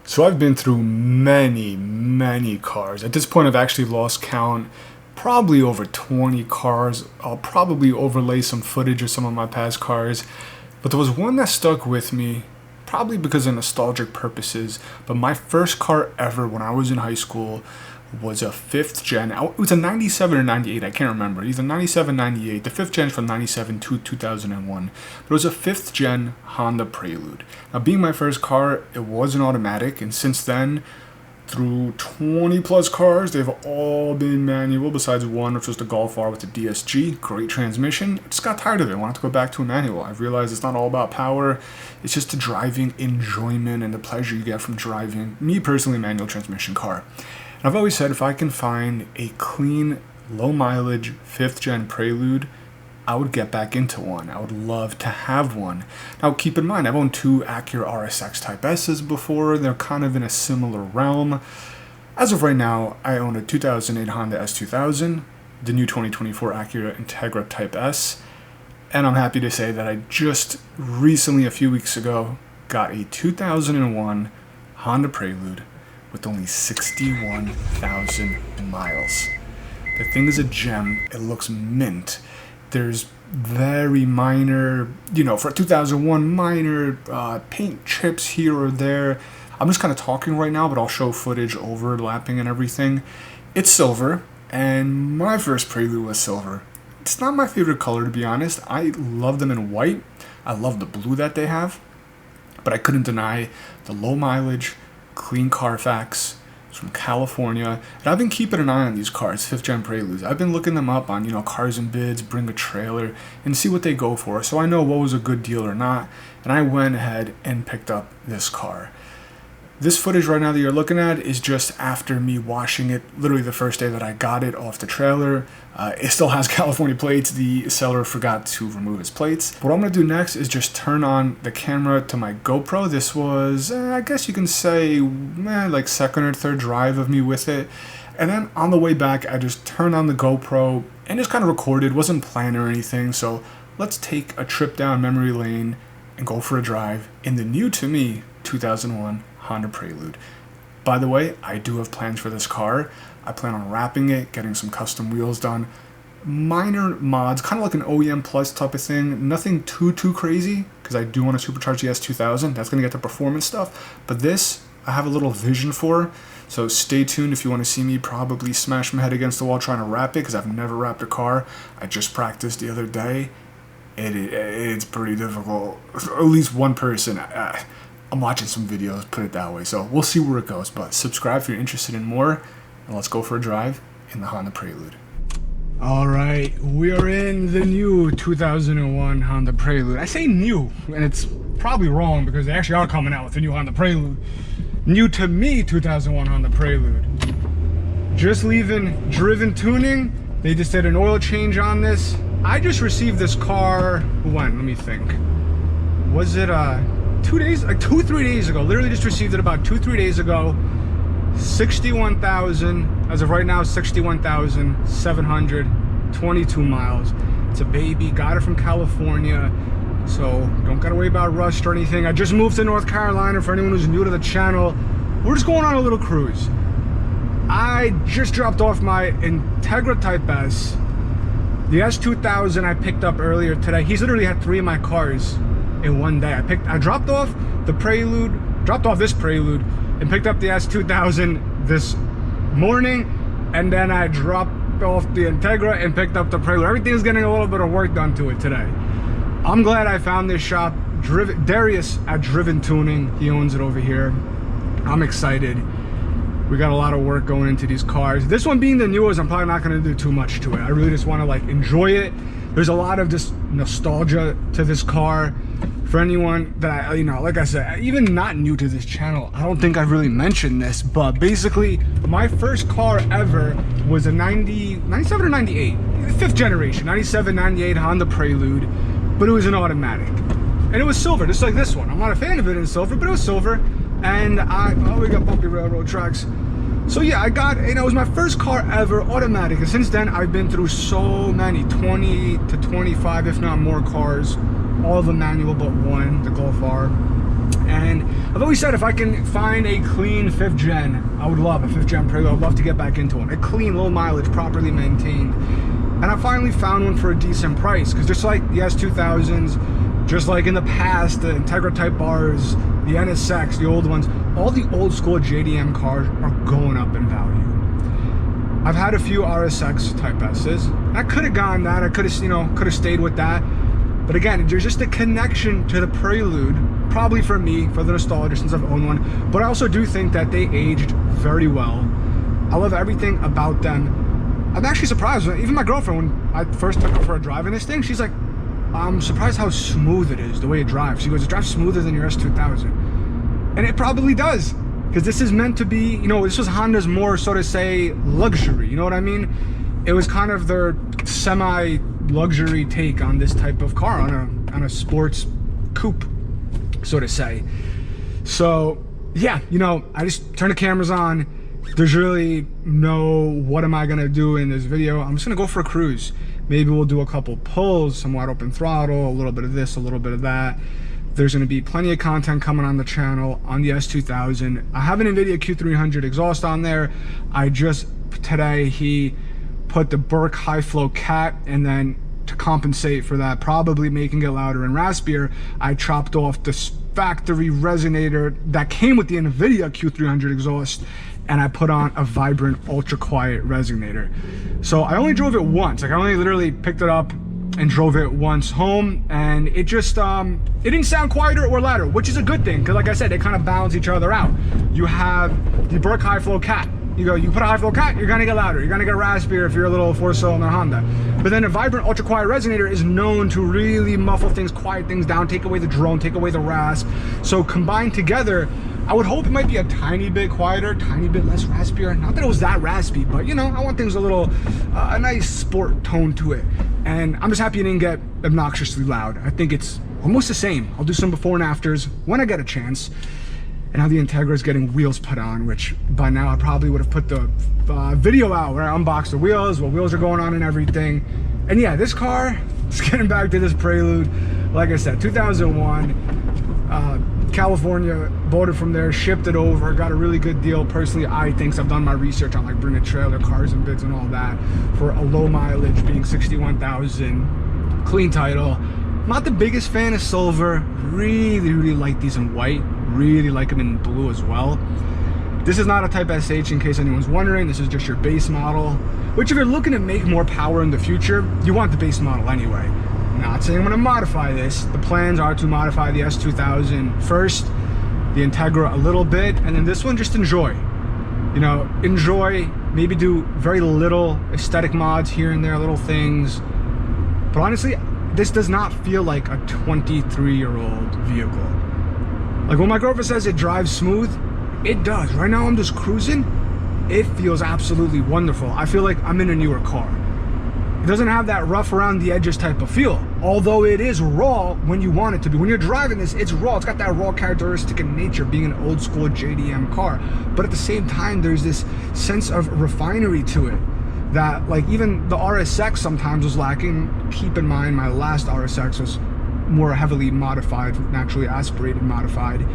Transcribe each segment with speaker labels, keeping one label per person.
Speaker 1: So I've been through many cars. At this point, I've actually lost count. Probably over 20 cars. I'll probably overlay some footage of some of my past cars. But there was one that stuck with me, probably because of nostalgic purposes. But my first car ever when I was in high school was a 5th gen. It was a 97 or 98, I can't remember. Either 97, 98. The 5th gen from 97 to 2001. But it was a 5th gen Honda Prelude. Now, being my first car, it was an automatic. And since then, through 20 plus cars, they've all been manual, besides one, which was the Golf R with the DSG. Great transmission. I just got tired of it. I wanted to go back to a manual. I realized it's not all about power. It's just the driving enjoyment and the pleasure you get from driving, me personally, a manual transmission car. And I've always said if I can find a clean, low mileage 5th gen Prelude, I would get back into one. I would love to have one. Now keep in mind, I've owned two Acura RSX Type S's before. They're kind of in a similar realm. As of right now, I own a 2008 Honda S2000, the new 2024 Acura Integra Type S, and I'm happy to say that I just recently, a few weeks ago, got a 2001 Honda Prelude with only 61,000 miles. The thing is a gem. It looks mint. There's very minor, for 2001, minor paint chips here or there. I'm just kind of talking right now, but I'll show footage overlapping and everything. It's silver, and my first Prelude was silver. It's not my favorite color, to be honest. I love them in white. I love the blue that they have, but I couldn't deny the low mileage, clean Carfax. It's from California, and I've been keeping an eye on these cars, 5th gen Preludes. I've been looking them up on, Cars and Bids, Bring a Trailer, and see what they go for, so I know what was a good deal or not, and I went ahead and picked up this car. This footage right now that you're looking at is just after me washing it, literally the first day that I got it off the trailer. It still has California plates. The seller forgot to remove his plates. What I'm going to do next is just turn on the camera to my GoPro. This was, I guess you can say, like second or third drive of me with it. And then on the way back, I just turned on the GoPro and just kind of recorded. Wasn't planned or anything. So let's take a trip down memory lane and go for a drive in the new to me 2001 Honda Prelude. By the way, I do have plans for this car. I plan on wrapping it, getting some custom wheels done, minor mods, kind of like an OEM Plus type of thing. Nothing too crazy, because I do want to supercharge the S2000. That's going to get the performance stuff. But this, I have a little vision for. So stay tuned if you want to see me probably smash my head against the wall trying to wrap it, because I've never wrapped a car. I just practiced the other day. It's pretty difficult. At least one person. I'm watching some videos, put it that way. So we'll see where it goes. But subscribe if you're interested in more. And let's go for a drive in the Honda Prelude. All right, we are in the new 2001 Honda Prelude. I say new, and it's probably wrong because they actually are coming out with the new Honda Prelude. New to me 2001 Honda Prelude. Just leaving driven tuning. They just did an oil change on this. I just received this car, when? Let me think. Was it 2 days, like 2-3 days ago? Literally just received it about 2-3 days ago. 61,000, as of right now, 61,722 miles. It's a baby, got it from California, so don't gotta worry about rust or anything. I just moved to North Carolina. For anyone who's new to the channel, we're just going on a little cruise. I just dropped off my Integra Type S. The S2000 I picked up earlier today. He's literally had 3 of my cars in one day. I dropped off the Prelude, this Prelude, and picked up the S2000 this morning, and then I dropped off the Integra and picked up the Prelude. Everything's getting a little bit of work done to it today. I'm glad I found this shop. Darius at Driven Tuning, he owns it over here. I'm excited. We got a lot of work going into these cars. This one being the newest, I'm probably not going to do too much to it. I really just want to enjoy it. There's a lot of just nostalgia to this car. For anyone that, like I said, even not new to this channel, I don't think I've really mentioned this, but basically my first car ever was a 97 or 98, 5th generation, 97, 98 Honda Prelude, but it was an automatic. And it was silver, just like this one. I'm not a fan of it in silver, but it was silver. And we got bumpy railroad tracks. So yeah, I got, it was my first car ever, automatic. And since then, I've been through so many, 20 to 25, if not more cars. All of them manual but one, the Golf R.
Speaker 2: And I've always said if I can find a clean 5th gen, I would love a 5th gen Prelude. I'd love to get back into one. A clean, low mileage, properly maintained. And I finally found one for a decent price, because just like the S2000s, just like in the past, the Integra Type Rs, the NSX, the old ones, all the old school JDM cars are going up in value. I've had a few RSX Type S's. I could have gone that. I could have, you know, could have stayed with that. But again, there's just a connection to the Prelude, probably for me, for the nostalgia, since I've owned one. But I also do think that they aged very well. I love everything about them. I'm actually surprised. Even my girlfriend, when I first took her for a drive in this thing, she's like, I'm surprised how smooth it is, the way it drives. She goes, it drives smoother than your S2000. And it probably does, because this is meant to be, you know, this was Honda's more, so to say, luxury. You know what I mean? It was kind of their semi-luxury take on this type of car, on a sports coupe, so to say. So yeah, you know, I just turn the cameras on. There's really no what am I gonna do in this video. I'm just gonna go for a cruise. Maybe we'll do a couple pulls, some wide open throttle, a little bit of this, a little bit of that. There's gonna be plenty of content coming on the channel on the S2000. I have an NVIDIA Q300 exhaust on there. I just, today, he put the Burke high flow cat, and then to compensate for that, probably making it louder and raspier, I chopped off the factory resonator that came with the NVIDIA Q300 exhaust, and I put on a vibrant ultra quiet resonator. So I only drove it once. Like, I only literally picked it up and drove it once home, and it just it didn't sound quieter or louder, which is a good thing, because like I said, they kind of balance each other out. You have the Burke high flow cat. You put a high flow cat, you're gonna get louder, you're gonna get raspier if you're a little 4-cylinder Honda. But then a vibrant ultra quiet resonator is known to really muffle things, quiet things down, take away the drone, take away the rasp. So combined together, I would hope it might be a tiny bit quieter, tiny bit less raspier. Not that it was that raspy, but you know, I want things a little, a nice sport tone to it. And I'm just happy it didn't get obnoxiously loud. I think it's almost the same. I'll do some before and afters when I get a chance. And now the Integra is getting wheels put on, which by now I probably would have put the video out where I unbox the wheels, what wheels are going on and everything. And yeah, this car, just getting back to this Prelude, like I said, 2001, California, bought it from there, shipped it over, got a really good deal. Personally, I think, so I've done my research on like bringing trailer cars and bids and all that, for a low mileage being 61,000, clean title. Not the biggest fan of silver, really like these in white, really like them in blue as well. This is not a Type SH, in case anyone's wondering. This is just your base model, which if you're looking to make more power in the future, you want the base model anyway. Not saying I'm gonna modify this. The plans are to modify the S2000 first, the Integra a little bit, and then this one just enjoy. You know, enjoy, maybe do very little aesthetic mods here and there, little things. But honestly, this does not feel like a 23-year-old vehicle. Like when my girlfriend says it drives smooth, it does. Right now I'm just cruising. It feels absolutely wonderful. I feel like I'm in a newer car. It doesn't have that rough around the edges type of feel, although it is raw when you want it to be. When you're driving this, it's raw. It's got that raw characteristic in nature, being an old school JDM car. But at the same time, there's this sense of refinery to it that, like, even the RSX sometimes was lacking. Keep in mind, my last RSX was more heavily modified, naturally aspirated modified.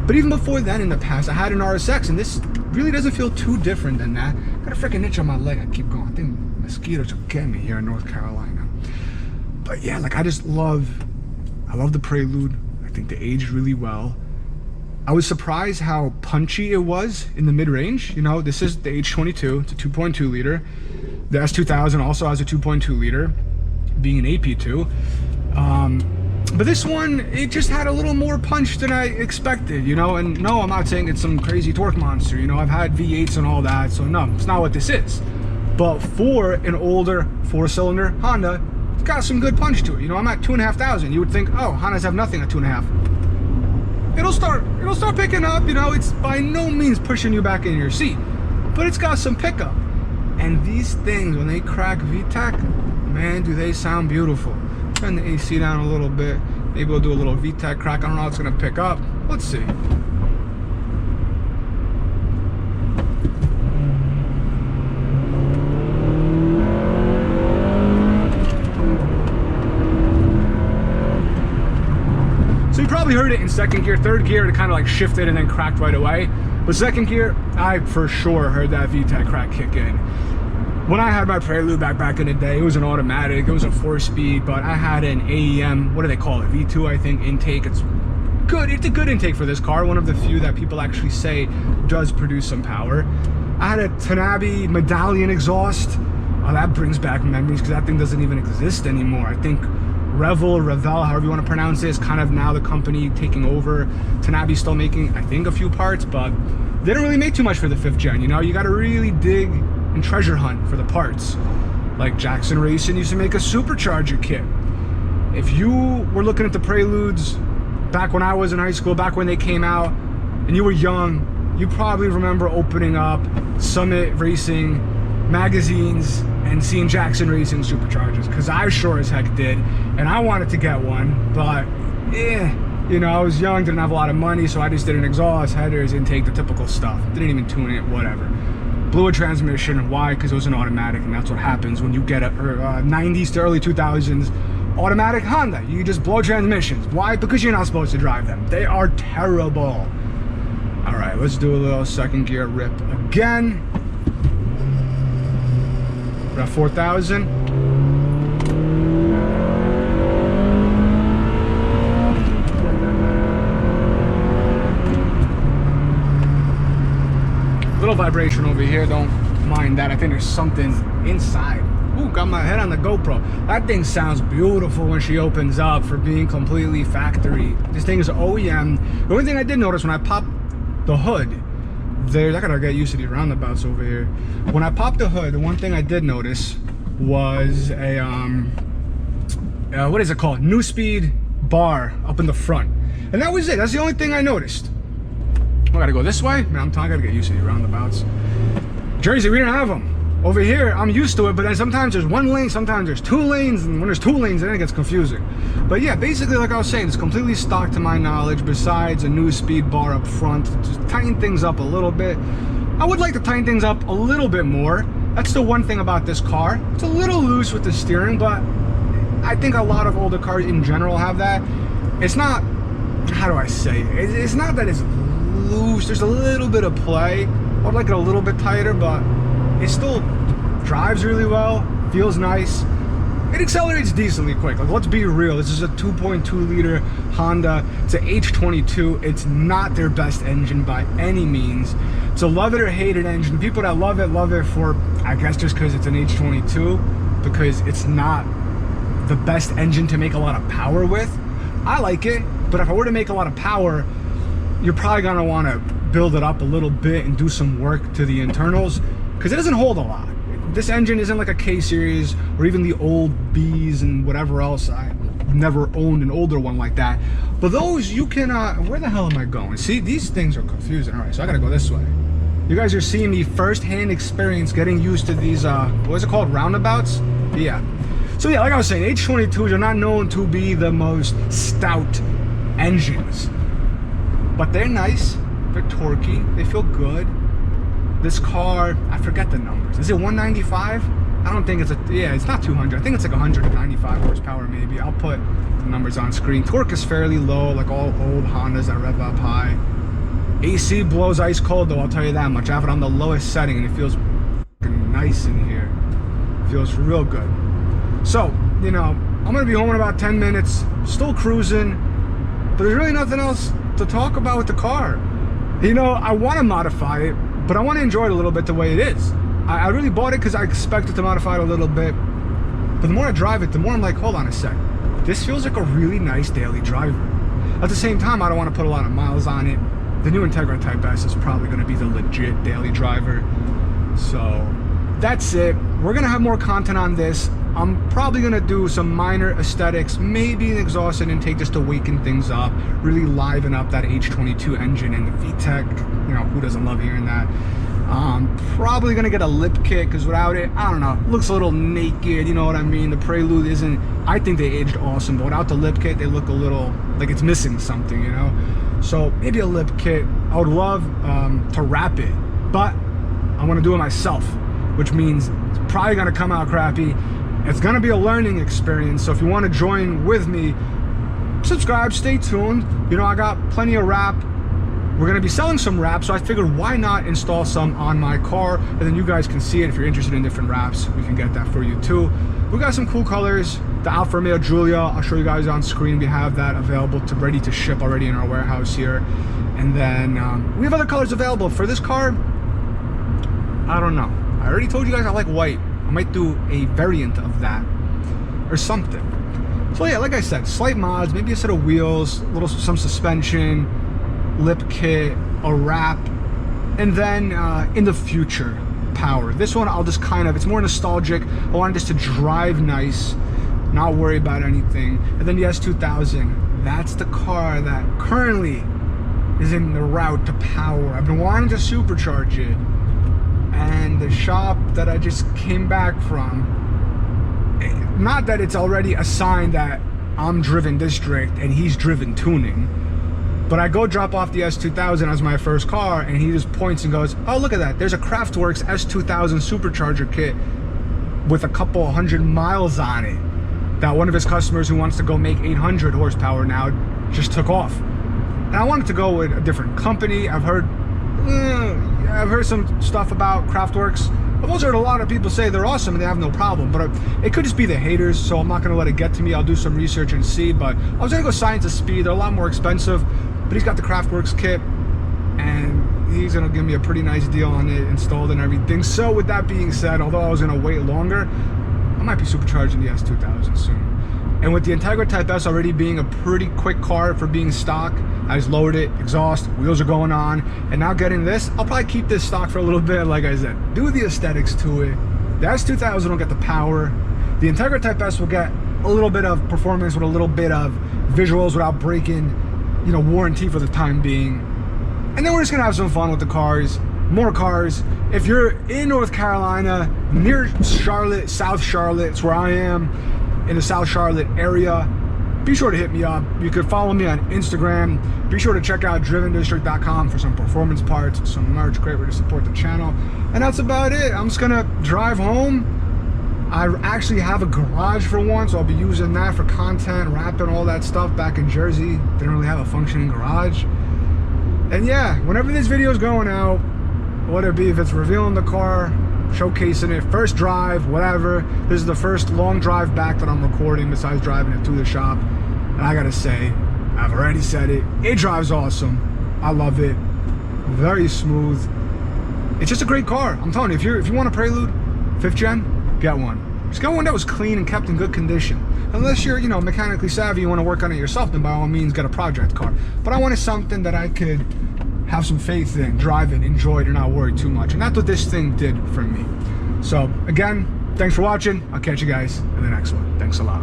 Speaker 2: But even before then, in the past, I had an RSX, and this really doesn't feel too different than that. Got a freaking itch on my leg. I keep going. I think mosquitoes will get me here in North Carolina. But yeah, like, I love the Prelude. I think they aged really well. I was surprised how punchy it was in the mid-range. You know, this is the H22. It's a 2.2 liter. The S2000 also has a 2.2 liter, being an AP2. But this one, it just had a little more punch than I expected, you know? And no, I'm not saying it's some crazy torque monster. You know, I've had V8s and all that, so no, it's not what this is. But for an older 4-cylinder Honda, it's got some good punch to it. You know, I'm at 2,500. You would think, oh, Hondas have nothing at 2.5. It'll start picking up. You know, it's by no means pushing you back in your seat, but it's got some pickup. And these things, when they crack VTEC, man, do they sound beautiful. Turn the AC down a little bit. Maybe we'll do a little VTEC crack. I don't know how it's gonna pick up. Let's see. So you probably heard it in second gear. Third gear, it kind of like shifted and then cracked right away. But second gear, I for sure heard that VTEC crack kick in. When I had my Prelude back in the day, it was an automatic, it was a 4-speed, but I had an AEM, what do they call it, V2 I think, intake. It's good, it's a good intake for this car, one of the few that people actually say does produce some power. I had a Tanabe medallion exhaust. Oh, that brings back memories because that thing doesn't even exist anymore. I think Revel, however you want to pronounce it, is kind of now the company taking over. Tanabe's still making, I think, a few parts, but they don't really make too much for the 5th gen, you know? You got to really dig and treasure hunt for the parts. Like Jackson Racing used to make a supercharger kit. If you were looking at the Preludes back when I was in high school, back when they came out, and you were young, you probably remember opening up Summit Racing magazines and seeing Jackson Racing superchargers, because I sure as heck did, and I wanted to get one, but you know, I was young, didn't have a lot of money, so I just did an exhaust, headers, intake, the typical stuff. Didn't even tune it, whatever. Blew a transmission. Why? Because it was an automatic, and that's what happens when you get a 90s to early 2000s automatic Honda. You just blow transmissions. Why? Because you're not supposed to drive them. They are terrible. All right, let's do a little second gear rip again. We're at 4,000. Little vibration over here, don't mind that. I think there's something inside. Ooh, got my head on the GoPro. That thing sounds beautiful when she opens up for being completely factory. This thing is OEM. The only thing I did notice when I popped the hood, I gotta get used to these roundabouts over here. When I popped the hood, the one thing I did notice was a, what is it called? New speed bar up in the front. And that was it. That's the only thing I noticed. I gotta go this way? Man, I gotta get used to these roundabouts. Jersey, we didn't have them. Over here, I'm used to it, but then sometimes there's one lane, sometimes there's 2 lanes, and when there's 2 lanes, then it gets confusing. But yeah, basically, like I was saying, it's completely stock to my knowledge, besides a new speed bar up front. Just tighten things up a little bit. I would like to tighten things up a little bit more. That's the one thing about this car. It's a little loose with the steering, but I think a lot of older cars in general have that. It's not, how do I say it? It's not that it's loose, there's a little bit of play. I would like it a little bit tighter, but it still drives really well, feels nice. It accelerates decently quick. Like, let's be real, this is a 2.2 liter Honda. It's an H22. It's not their best engine by any means. It's a love it or hate it engine. People that love it for, I guess, just because it's an H22, because it's not the best engine to make a lot of power with. I like it, but if I were to make a lot of power, you're probably gonna want to build it up a little bit and do some work to the internals, because it doesn't hold a lot. This engine isn't like a K series or even the old Bs and whatever else. I never owned an older one like that, but those you can where the hell am I going? See, these things are confusing. All right, so I gotta go this way. You guys are seeing me first-hand experience getting used to these what is it called, roundabouts? Yeah. So yeah, like I was saying, H22s are not known to be the most stout engines, but they're nice, they're torquey, they feel good. This car, I forget the numbers. Is it 195? I don't think it's it's not 200. I think it's like 195 horsepower maybe. I'll put the numbers on screen. Torque is fairly low, like all old Hondas that rev up high. AC blows ice cold though, I'll tell you that much. I have it on the lowest setting and it feels nice in here. It feels real good. So, you know, I'm gonna be home in about 10 minutes, still cruising, but there's really nothing else to talk about with the car. You know, I wanna modify it, but I want to enjoy it a little bit the way it is. I really bought it because I expected to modify it a little bit. But the more I drive it, the more I'm like, hold on a sec. This feels like a really nice daily driver. At the same time, I don't want to put a lot of miles on it. The new Integra Type S is probably going to be the legit daily driver. So that's it. We're going to have more content on this. I'm probably going to do some minor aesthetics, maybe an exhaust and intake just to waken things up, really liven up that H22 engine and the VTEC. You know, who doesn't love hearing that? Probably going to get a lip kit because without it, I don't know, looks a little naked, you know what I mean? The Prelude isn't, I think they aged awesome, but without the lip kit, they look a little like it's missing something, you know? So maybe a lip kit. I would love to wrap it, but I want to do it myself, which means it's probably going to come out crappy. It's gonna be a learning experience, so if you want to join with me, subscribe, stay tuned. You know, I got plenty of wrap. We're gonna be selling some wrap, so I figured why not install some on my car, and then you guys can see it. If you're interested in different wraps, we can get that for you too. We got some cool colors. The Alfa Romeo Giulia, I'll show you guys on screen. We have that available ready to ship already in our warehouse here. And then we have other colors available. For this car, I don't know. I already told you guys I like white. I might do a variant of that or something. So yeah, like I said, slight mods, maybe a set of wheels, some suspension, lip kit, a wrap, and then in the future, power. This one I'll just it's more nostalgic. I wanted this to drive nice, not worry about anything. And then the S2000, that's the car that currently is in the route to power. I've been wanting to supercharge it, and the shop that I just came back from, not that it's already assigned that I'm driven district and he's driven tuning, but I go drop off the S2000 as my first car, and he just points and goes, oh, look at that, there's a Craftworks S2000 supercharger kit with a couple 100 miles on it that one of his customers who wants to go make 800 horsepower now just took off. And I wanted to go with a different company. I've heard some stuff about Craftworks. I've also heard a lot of people say they're awesome and they have no problem, but it could just be the haters, so I'm not going to let it get to me. I'll do some research and see, but I was going to go Science of Speed. They're a lot more expensive, but he's got the Craftworks kit, and he's going to give me a pretty nice deal on it, installed and everything. So with that being said, although I was going to wait longer, I might be supercharging the S2000 soon. And with the Integra Type S already being a pretty quick car for being stock, I just lowered it, exhaust, wheels are going on, and now getting this, I'll probably keep this stock for a little bit, like I said. Do the aesthetics to it. The S2000 will get the power. The Integra Type S will get a little bit of performance with a little bit of visuals without breaking, you know, warranty for the time being. And then we're just gonna have some fun with the cars, more cars. If you're in North Carolina, near Charlotte, South Charlotte, it's where I am, in the South Charlotte area, be sure to hit me up. You could follow me on Instagram. Be sure to check out drivendistrict.com for some performance parts, some merch, great way to support the channel. And that's about it. I'm just gonna drive home. I actually have a garage for one, so I'll be using that for content, wrapping all that stuff back in Jersey. Didn't really have a functioning garage. And yeah, whenever this video is going out, whether it be if it's revealing the car, showcasing it, first drive, whatever, this is the first long drive back that I'm recording besides driving it to the shop. And I gotta say, I've already said it, it drives awesome. I love it. Very smooth. It's just a great car. I'm telling you, if you want a Prelude 5th gen, get one. Just get one that was clean and kept in good condition. Unless you're, you know, mechanically savvy, you want to work on it yourself, then by all means get a project car. But I wanted something that I could have some faith in, drive it, enjoy it, and not worry too much. And that's what this thing did for me. So again, thanks for watching. I'll catch you guys in the next one. Thanks a lot.